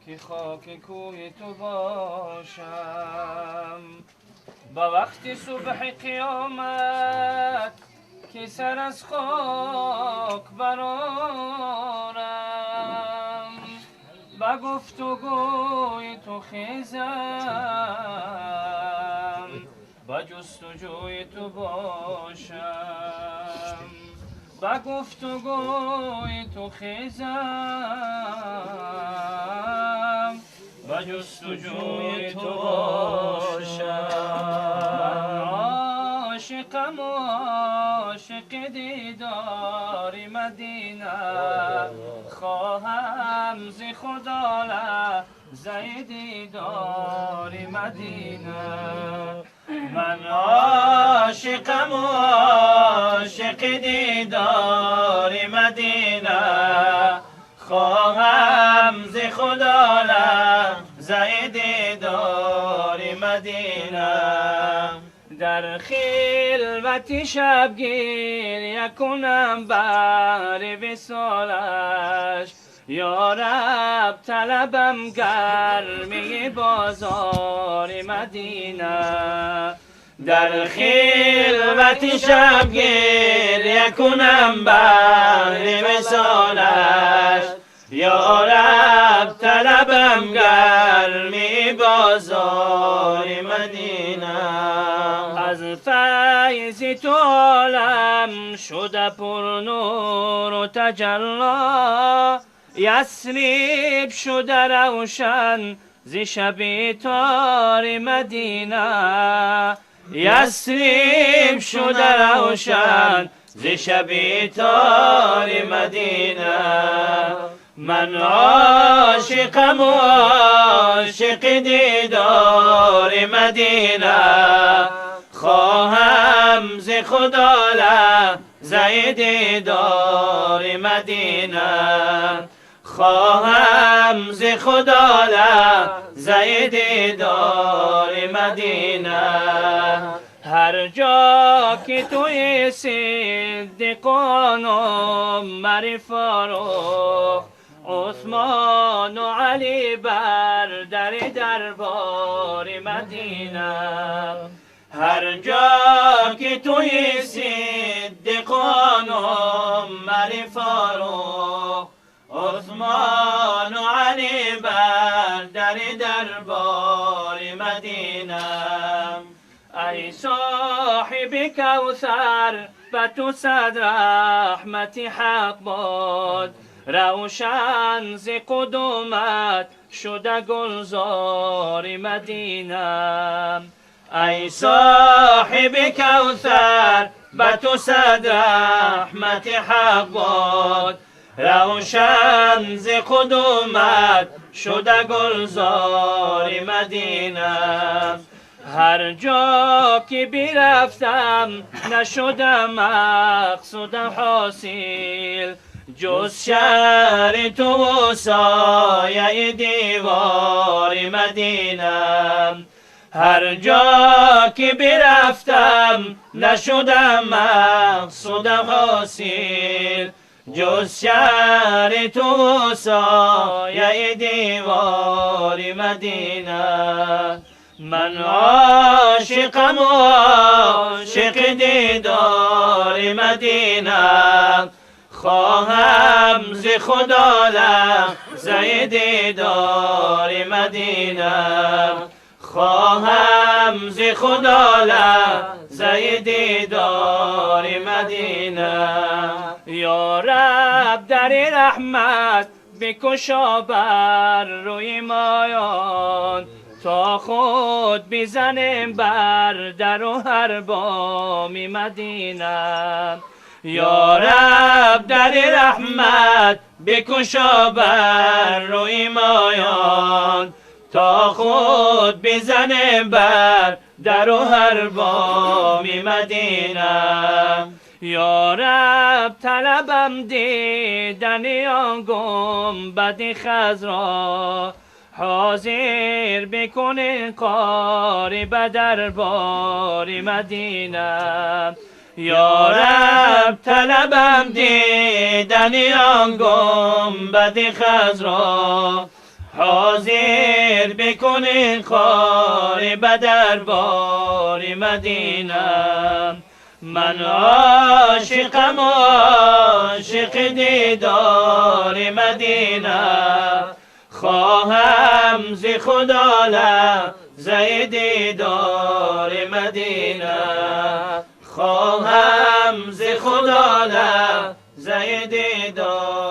که خاک کوی تو باشم با وقت صبح قیامت که سر از خاک برارم با گفتگوی تو خیزم با جستجوی تو باشم با گفتگوی تو خیزم با جستجوی تو باشم عاشقم و عاشق دیدار مدینه خواهم ز خدا لحظه دیدار مدینه من عاشقم و عاشق دیدار مدینه خواهم ز خدا لحظه دیدار مدینه در خلوت شبگیر کنم بر وصالش یا رب طلبم گرمی بازار مدینه در خلوت شبگیر کنم بر وصالش یا رب طلبم گرمی بازار مدینه از فیض تو عالم شده پر نور و تجلی یثرب شده روشن ز شب تار مدینه یثرب شده روشن ز شب تار مدینه من عاشقم و عاشق دیدار مدینه خواهم ز خدا لحظه دیدار مدینه خواهم ز خدا لحظه دیدار مدینه هر جا که توی صدیقان و عمر فاروق عثمان و علی بر دربار مدینه هر جا که توی صدیقان و عمر فاروق عثمان و علی بر دربار مدینه ای صاحب کوثر به تو صد رحمت حق باد روشن ز قدومت شده گلزار مدینه ای صاحب کوثر به تو صد رحمت حق باد روشن ز قدومت شده گلزار مدینه هر جا که برفتم نشدم مقصودم حاصل جز شهر تو و سایه دیوار مدینه هر جا که برفتم نشدم مقصودم حاصل جز شهر تو و سایه دیوار مدینه من عاشقم و عاشق دیدار مدینه خواهم ز خدا لحظه دیدار مدینه خواهم ز خدا لحظه دیدار مدینه یا رب در رحمت بکشا بر روی مایان تا خود بزنیم بر در و هر بام مدینه یا رب در رحمت بکشا بر روی مایان تا خود بزنیم بر در و هر بام مدینه یا رب طلبم دیدن آن گنبد خضرا حاضر بکن قاری به دربار مدینه یا رب طلبم دیدن آن گنبد خضرا، حاضر بکن خار به دربار مدینه. من عاشقم عاشق دیدار مدینه، خواهم ز خدا لحظه دیدار مدینه، خواهم ز خدا لحظه دیدار